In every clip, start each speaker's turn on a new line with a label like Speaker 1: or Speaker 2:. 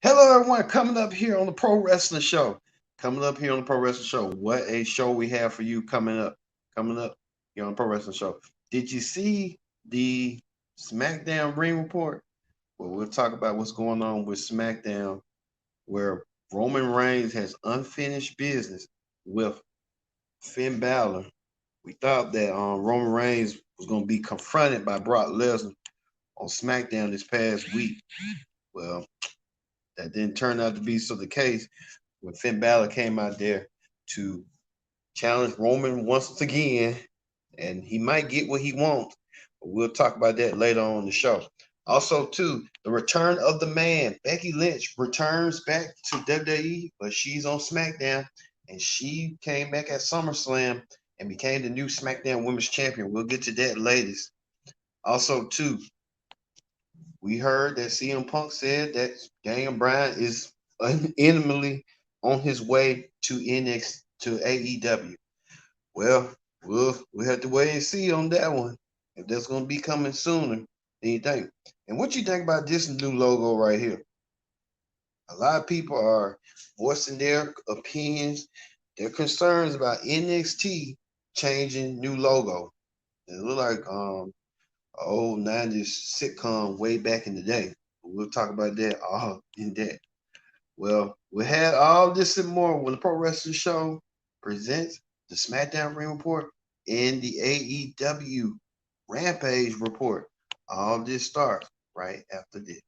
Speaker 1: Hello, everyone. Coming up here on the Pro Wrestling Show. Coming up here on the Pro Wrestling Show. What a show we have for you coming up. Coming up here on the Pro Wrestling Show. Did you see the Smackdown ring report? Well, we'll talk about what's going on with Smackdown, where Roman Reigns has unfinished business with Finn Balor. We thought that Roman Reigns was going to be confronted by Brock Lesnar on SmackDown this past week. Well, that didn't turn out to be so the case when Finn Balor came out there to challenge Roman once again, and he might get what he wants. But we'll talk about that later on the show. Also, too, the return of the man. Becky Lynch returns back to WWE, but she's on SmackDown, and she came back at SummerSlam and became the new SmackDown Women's Champion. We'll get to that latest. Also, too, we heard that CM Punk said that Daniel Bryan is imminently on his way to NXT to AEW. Well, we'll have to wait and see on that one if that's going to be coming sooner than you think. And what you think about this new logo right here? A lot of people are voicing their opinions, their concerns about NXT changing new logo. It look like old 90s sitcom way back in the day. We'll talk about that all in that. Well, we had all this and more when the Pro Wrestling Show presents the SmackDown Ring Report and the AEW Rampage Report. All this starts right after this.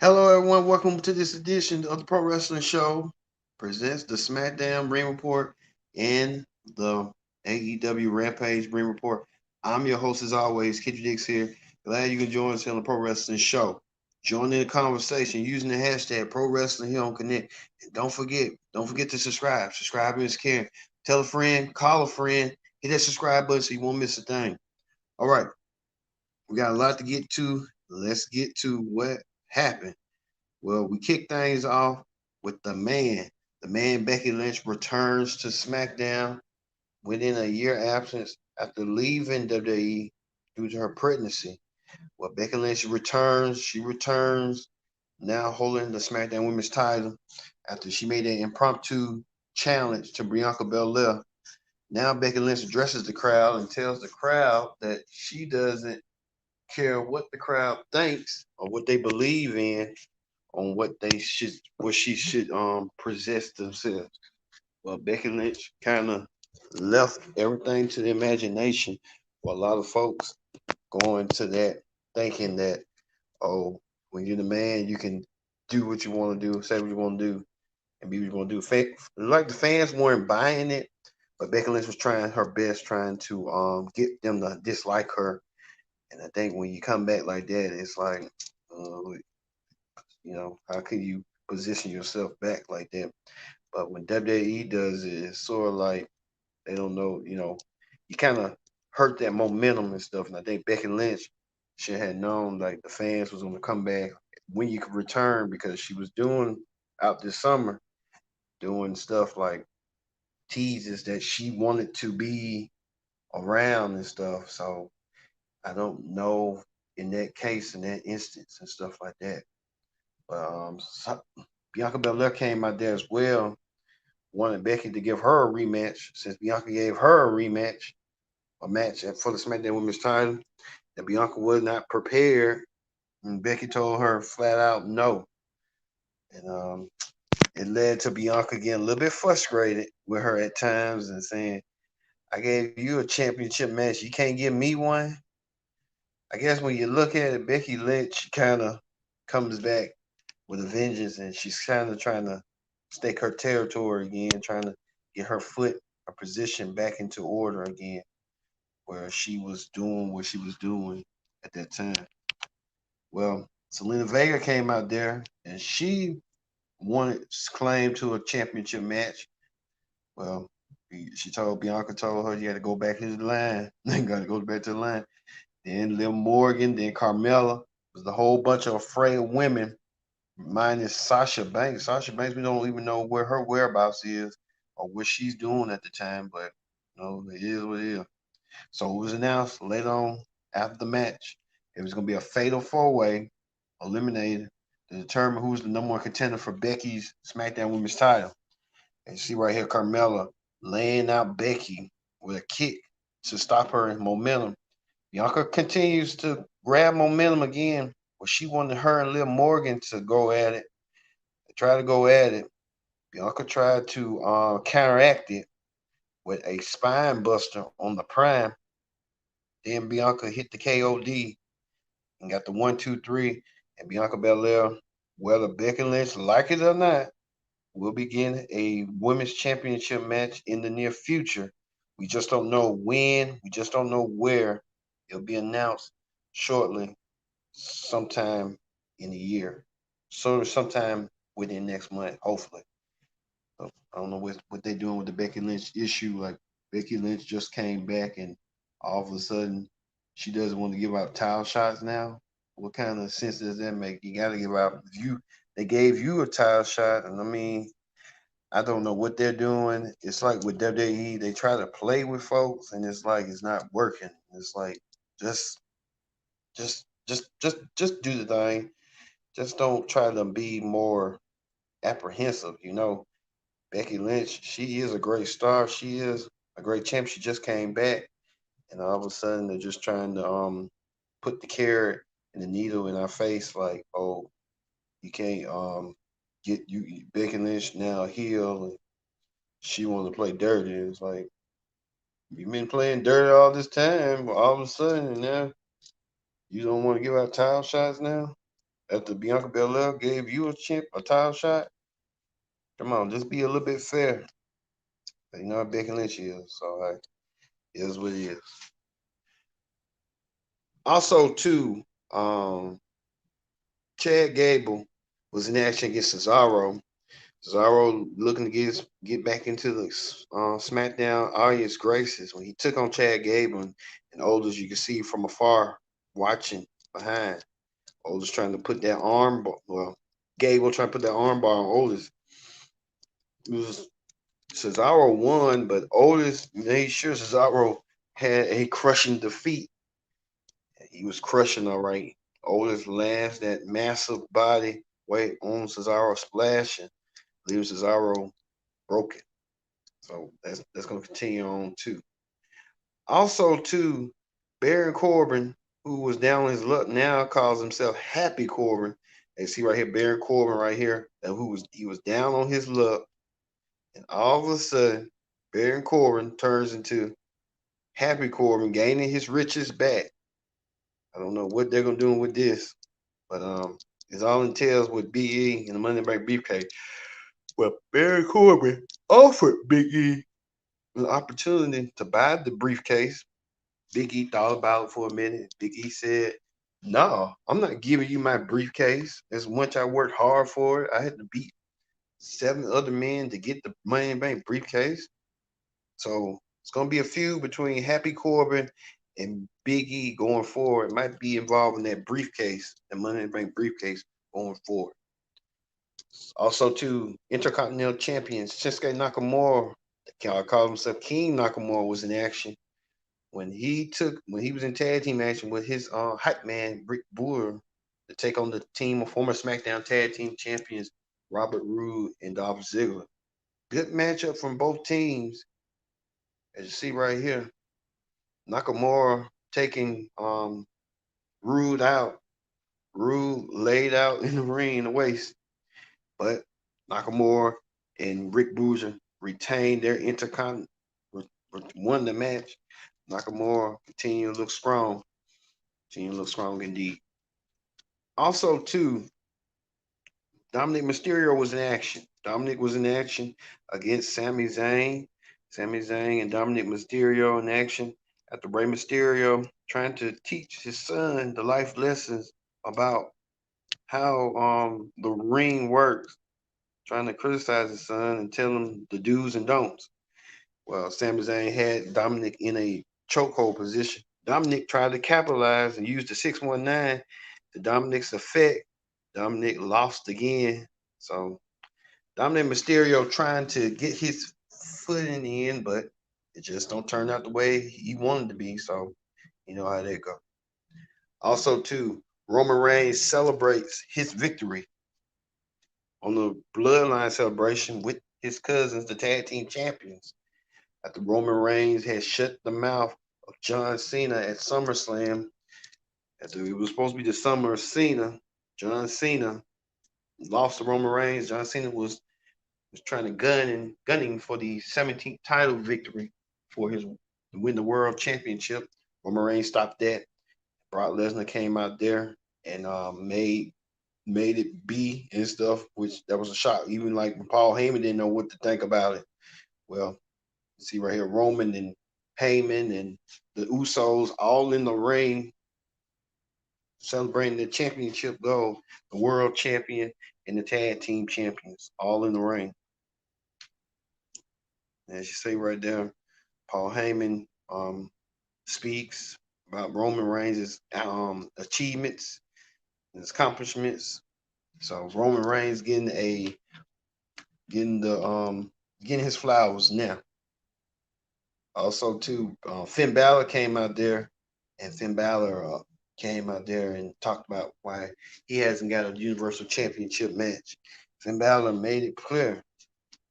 Speaker 1: Hello, everyone. Welcome to this edition of the Pro Wrestling Show. Presents the SmackDown Ring Report and the AEW Rampage Ring Report. I'm your host, as always, Kid Dix here. Glad you can join us here on the Pro Wrestling Show. Join in the conversation using the hashtag Pro Wrestling here on Connect. And don't forget to subscribe. Subscribing is caring. Tell a friend, call a friend, hit that subscribe button so you won't miss a thing. All right, we got a lot to get to. Let's get to what happened. Well, we kick things off with the man. The man Becky Lynch returns to SmackDown within a year absence after leaving WWE due to her pregnancy. Well, Becky Lynch returns. She returns now holding the SmackDown Women's title after she made an impromptu challenge to Bianca Belair. Now Becky Lynch addresses the crowd and tells the crowd that she doesn't care what the crowd thinks or what they believe in on what she should possess themselves. Well, Becky Lynch kind of left everything to the imagination for a lot of folks going to that thinking that, oh, when you're the man, you can do what you want to do, say what you want to do, and be what you want to do. Like the fans weren't buying it, but Becky Lynch was trying her best, trying to get them to dislike her. And I think when you come back like that, it's like, how can you position yourself back like that? But when WWE does it, it's sort of like they don't know, you kind of hurt that momentum and stuff. And I think Becky Lynch should have known like the fans was going to come back when you could return because she was doing out this summer, doing stuff like teases that she wanted to be around and stuff. So I don't know in that case, in that instance and stuff like that. But Bianca Belair came out there as well, wanted Becky to give her a rematch since Bianca gave her a match for the SmackDown Women's title. That Bianca was not prepared, and Becky told her flat out no. And it led to Bianca getting a little bit frustrated with her at times and saying, I gave you a championship match. You can't give me one. I guess when you look at it, Becky Lynch kind of comes back with a vengeance, and she's kind of trying to stake her territory again, trying to get her position back into order again, where she was doing what she was doing at that time. Well, Selena Vega came out there, and she wanted claim to a championship match. Well, Bianca told her you had to go back to the line. You got to go back to the line. Then Liv Morgan, then Carmella. It was a whole bunch of afraid women minus Sasha Banks. Sasha Banks, we don't even know where her whereabouts is. or what she's doing at the time, but it is what it is. So it was announced later on after the match it was going to be a fatal four-way eliminated to determine who's the number one contender for Becky's SmackDown Women's title. And you see right here, Carmella laying out Becky with a kick to stop her in momentum. Bianca continues to grab momentum again, but she wanted her and Liv Morgan to go at it. They tried to go at it. Bianca tried to counteract it with a spine buster on the prime. Then Bianca hit the KOD and got the 1, 2, 3. And Bianca Belair, whether Becky Lynch like it or not, will begin a women's championship match in the near future. We just don't know when. We just don't know where. It'll be announced shortly, sometime in the year. So sometime within next month, hopefully. So I don't know what they're doing with the Becky Lynch issue. Like Becky Lynch just came back and all of a sudden she doesn't want to give out title shots now. What kind of sense does that make? You got to give out. If they gave you a title shot, and I mean, I don't know what they're doing. It's like with WWE, they try to play with folks, and it's like it's not working. It's like just, just do the thing. Just don't try to be more apprehensive. Becky Lynch, she is a great star. She is a great champ. She just came back, and all of a sudden they're just trying to put the carrot and the needle in our face, like, oh, you can't get you Becky Lynch now heel, and she wants to play dirty. It's like you've been playing dirty all this time, but all of a sudden now you don't want to give out title shots now. After Bianca Belair gave you a title shot, come on, just be a little bit fair. You know what Becky Lynch is, so like, it is what it is. Also, too, Chad Gable was in action against Cesaro. Cesaro looking to get back into the SmackDown audience graces when he took on Chad Gable, and Oldest, you can see from afar watching behind. Oldest trying to put that Gable trying to put that armbar on Oldest. It was Cesaro won, but Oldest made sure Cesaro had a crushing defeat. He was crushing all right. Oldest lands that massive body weight on Cesaro splash and leaves Cesaro broken. So that's going to continue on too. Also, too, Baron Corbin, who was down on his luck, now calls himself Happy Corbin. And see right here, Baron Corbin right here, and he was down on his luck, and all of a sudden, Baron Corbin turns into Happy Corbin, gaining his riches back. I don't know what they're gonna do with this, but it's all entails with Big E and the Money Bank briefcase. Well, Baron Corbin offered Big E an opportunity to buy the briefcase. Big E thought about it for a minute. Big E said, "No, I'm not giving you my briefcase. As much I worked hard for it, I had to beat 7 other men to get the Money in the Bank briefcase. So it's gonna be a feud between Happy Corbin and Big E going forward. It might be involved in that briefcase, the Money in the Bank briefcase going forward. Also, too, Intercontinental Champion Shinsuke Nakamura, called himself King Nakamura, was in action when he was in tag team action with his hype man Rick Boer to take on the team of former SmackDown tag team champions Robert Roode and Dolph Ziggler. Good matchup from both teams, as you see right here. Nakamura taking Roode out. Roode laid out in the ring in the waist, but Nakamura and Rick Boozer retained their intercontinental, won the match. Nakamura continue to look strong. Continue to look strong indeed. Also, too, Dominic Mysterio was in action. Dominic was in action against Sami Zayn. Sami Zayn and Dominic Mysterio in action after Rey Mysterio trying to teach his son the life lessons about how the ring works, trying to criticize his son and tell him the do's and don'ts. Well, Sami Zayn had Dominic in a chokehold position. Dominic tried to capitalize and use the 619 to Dominic's effect. Dominic lost again. So Dominic Mysterio trying to get his foot in the end, but it just don't turn out the way he wanted to be. So you know how that go. Also, too, Roman Reigns celebrates his victory on the Bloodline celebration with his cousins, the tag team champions. After Roman Reigns had shut the mouth of John Cena at SummerSlam, after it was supposed to be the summer of Cena, John Cena lost to Roman Reigns. John Cena was trying to gunning for the 17th title victory for his to win the world championship. Roman Reigns stopped that. Brock Lesnar came out there and made it be and stuff, which that was a shock. Even like Paul Heyman didn't know what to think about it. Well, see right here, Roman and Heyman and the Usos all in the ring celebrating the championship goal, the world champion and the tag team champions, all in the ring. As you say right there, Paul Heyman speaks about Roman Reigns' achievements, his accomplishments. So Roman Reigns getting his flowers now. Also, too, Finn Balor came out there, and Finn Balor came out there and talked about why he hasn't got a Universal Championship match. Finn Balor made it clear.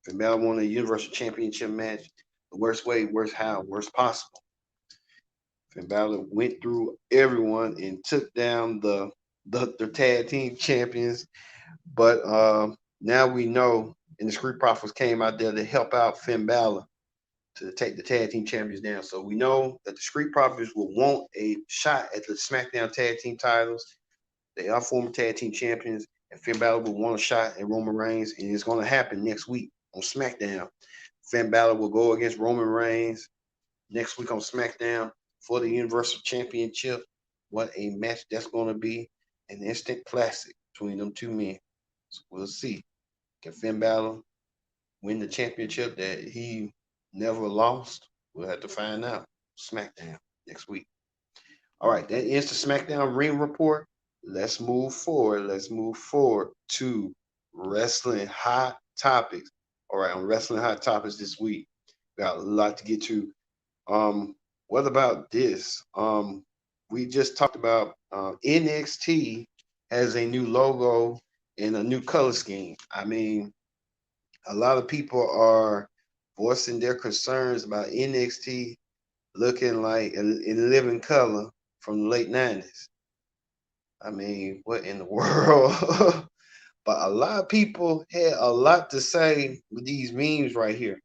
Speaker 1: Finn Balor won a Universal Championship match the worst way, worst how, worst possible. Finn Balor went through everyone and took down the tag team champions. But now we know, and the Street Profits came out there to help out Finn Balor to take the tag team champions down. So we know that the Street Profits will want a shot at the SmackDown tag team titles. They are former tag team champions, and Finn Balor will want a shot at Roman Reigns, and it's going to happen next week on SmackDown. Finn Balor will go against Roman Reigns next week on SmackDown for the Universal Championship. What a match that's going to be. An instant classic between them two men. So we'll see. Can Finn Balor win the championship that he never lost? We'll have to find out. SmackDown next week. All right, that ends the SmackDown Ring Report. Let's move forward. Let's move forward to Wrestling Hot Topics. All right, on Wrestling Hot Topics this week, got a lot to get to. What about this? We just talked about NXT has a new logo and a new color scheme. I mean, a lot of people are voicing their concerns about NXT looking like in living color from the late 90s. I mean, what in the world? But a lot of people had a lot to say with these memes right here.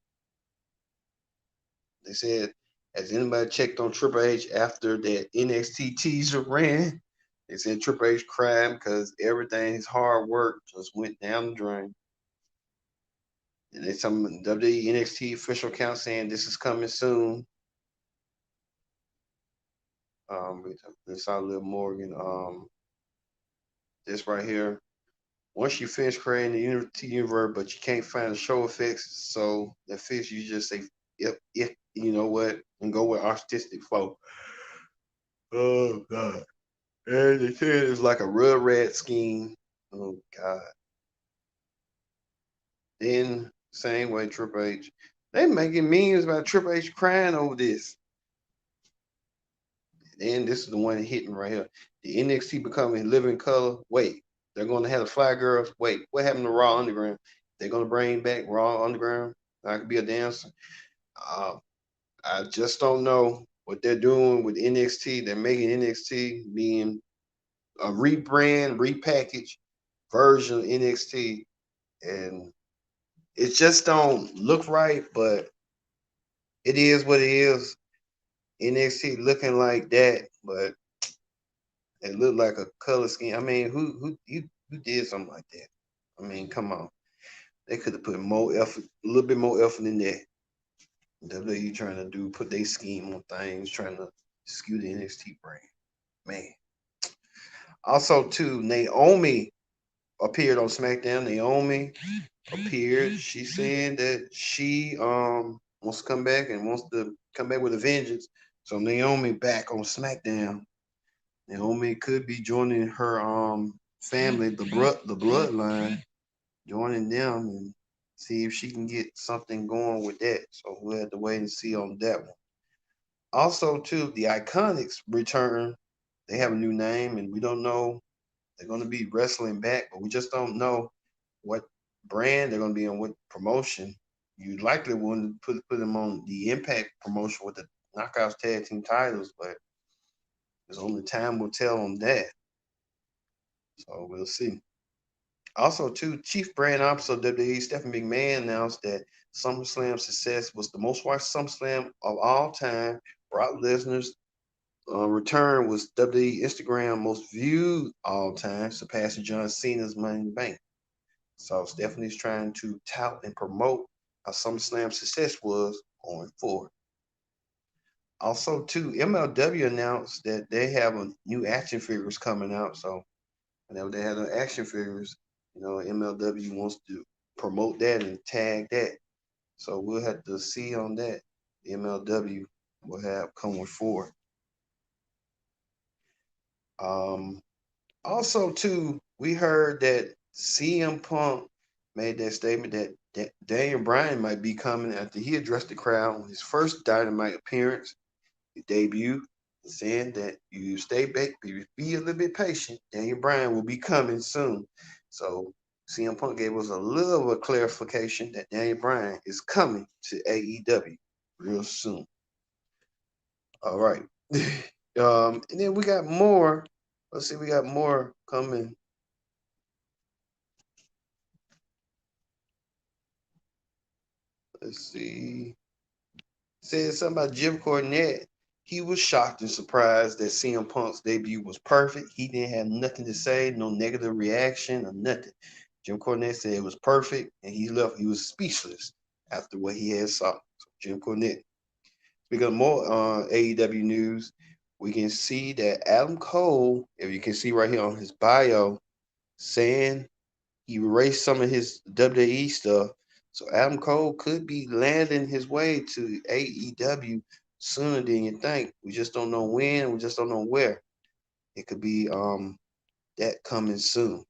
Speaker 1: They said, has anybody checked on Triple H after that NXT teaser ran? They said Triple H cried because everything, his hard work just went down the drain. And there's some WWE NXT official account saying this is coming soon. We saw Liv Morgan. This right here. Once you finish creating the Unity universe, but you can't find the show effects, so the fix you just say, if you know what, and go with artistic flow. Oh God. And they said it's like a real red scheme. Oh God. Then same way Triple H. They making memes about Triple H crying over this. And this is the one hitting right here. The NXT becoming living color. Wait, they're going to have the Fly Girls. Wait, what happened to Raw Underground? They're going to bring back Raw Underground. I could be a dancer. I just don't know what they're doing with NXT. They're making NXT being a rebrand, repackaged version of NXT, and it just don't look right. But it is what it is. NXT looking like that, but it looked like a color scheme. I mean, who did something like that? I mean, come on. They could have put more effort, a little bit more effort in that. WWE trying to put their scheme on things, trying to skew the NXT brand. Man. Also, too, Naomi appeared on SmackDown. Naomi appeared. She's saying that she wants to come back and wants to come back with a vengeance. So Naomi back on SmackDown. Naomi could be joining her family, the bloodline, joining them and See if she can get something going with that. So we'll have to wait and see on that one. Also, too, the Iconics return. They have a new name, and we don't know. They're going to be wrestling back, but we just don't know what brand they're going to be on, what promotion. You likely wouldn't put them on the Impact promotion with the Knockouts Tag Team titles, but there's only time will tell on that. So we'll see. Also, too, Chief Brand Officer of WWE Stephanie McMahon announced that SummerSlam success was the most watched SummerSlam of all time. Brock Lesnar's return was WWE Instagram most viewed all time, surpassing John Cena's Money in the Bank. So Stephanie's trying to tout and promote how SummerSlam success was going forward. Also, too, MLW announced that they have a new action figures coming out. So whenever they have the action figures, MLW wants to promote that and tag that. So we'll have to see on that. The MLW will have coming forward. Also, too, we heard that CM Punk made that statement that Daniel Bryan might be coming after he addressed the crowd on his first Dynamite appearance, his debut, saying that you stay back, be a little bit patient. Daniel Bryan will be coming soon. So CM Punk gave us a little of a clarification that Daniel Bryan is coming to AEW real soon. All right. And then we got more. Let's see, we got more coming. Let's see. Said something about Jim Cornette. He was shocked and surprised that CM Punk's debut was perfect. He didn't have nothing to say, no negative reaction or nothing. Jim Cornette said it was perfect, and he left. He was speechless after what he had saw. So Jim Cornette. Speaking of more AEW news, we can see that Adam Cole, if you can see right here on his bio, saying he erased some of his WWE stuff. So Adam Cole could be landing his way to AEW sooner than you think. We just don't know when. We just don't know where. It could be that coming soon.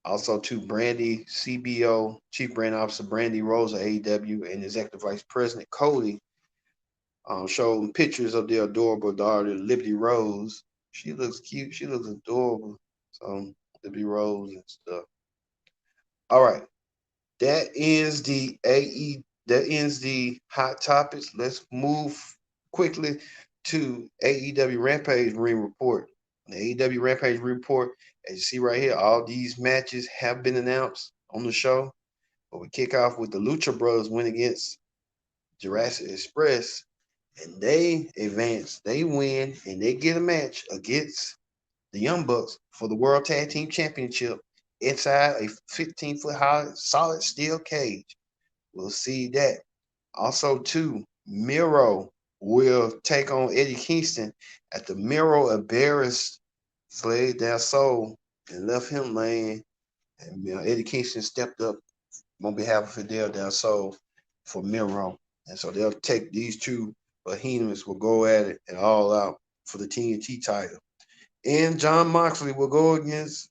Speaker 1: Also, to Brandy CBO, Chief Brand Officer Brandy Rose of AEW, and Executive Vice President Cody showed pictures of their adorable daughter, Liberty Rose. She looks cute. She looks adorable. So Liberty Rose and stuff. All right. That ends the hot topics. Let's move quickly to AEW Rampage ring report. The AEW Rampage report, as you see right here, all these matches have been announced on the show. But we kick off with the Lucha Brothers win against Jurassic Express, and they advance, they win, and they get a match against the Young Bucks for the World Tag Team Championship inside a 15-foot high solid steel cage. We'll see that. Also, too, Miro will take on Eddie Kingston at the Miro embarrassed slayed their soul and left him laying. And Eddie Kingston stepped up on behalf of Fidel Del Sol for Miro. And so they'll take these two behemoths will go at it and all out for the TNT title. And John Moxley will go against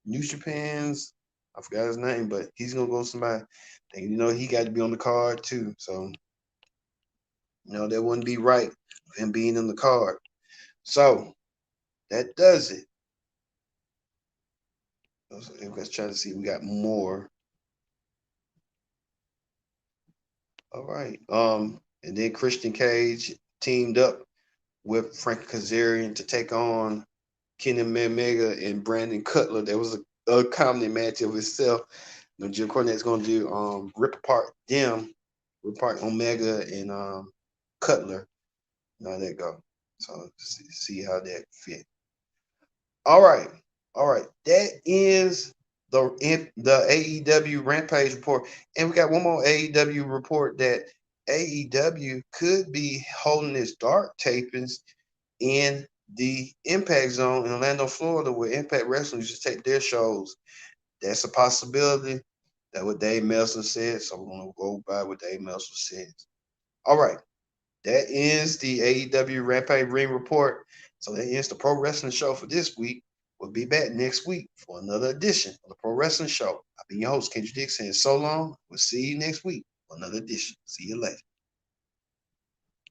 Speaker 1: New Japan's, I forgot his name, but he's gonna go somebody. And he got to be on the card too. So that wouldn't be right for him being in the card. So that does it. Let's try to see. We got more. All right. And then Christian Cage teamed up with Frank Kazarian to take on Kenny Omega and Brandon Cutler. There was a comedy match of itself. Jim Cornette's gonna do rip apart Omega and Cutler. Now there you go. So see how that fit. All right. That is the AEW Rampage report, and we got one more AEW report that AEW could be holding its dark tapings in the Impact Zone in Orlando, Florida, where Impact Wrestling used to tape their shows. That's a possibility. That's what Dave Meltzer said, so we're going to go by what Dave Meltzer says. All right. That ends the AEW Rampage Ring Report. So that ends the Pro Wrestling Show for this week. We'll be back next week for another edition of the Pro Wrestling Show. I've been your host, Kendrick Dick, saying so long. We'll see you next week for another edition. See you later.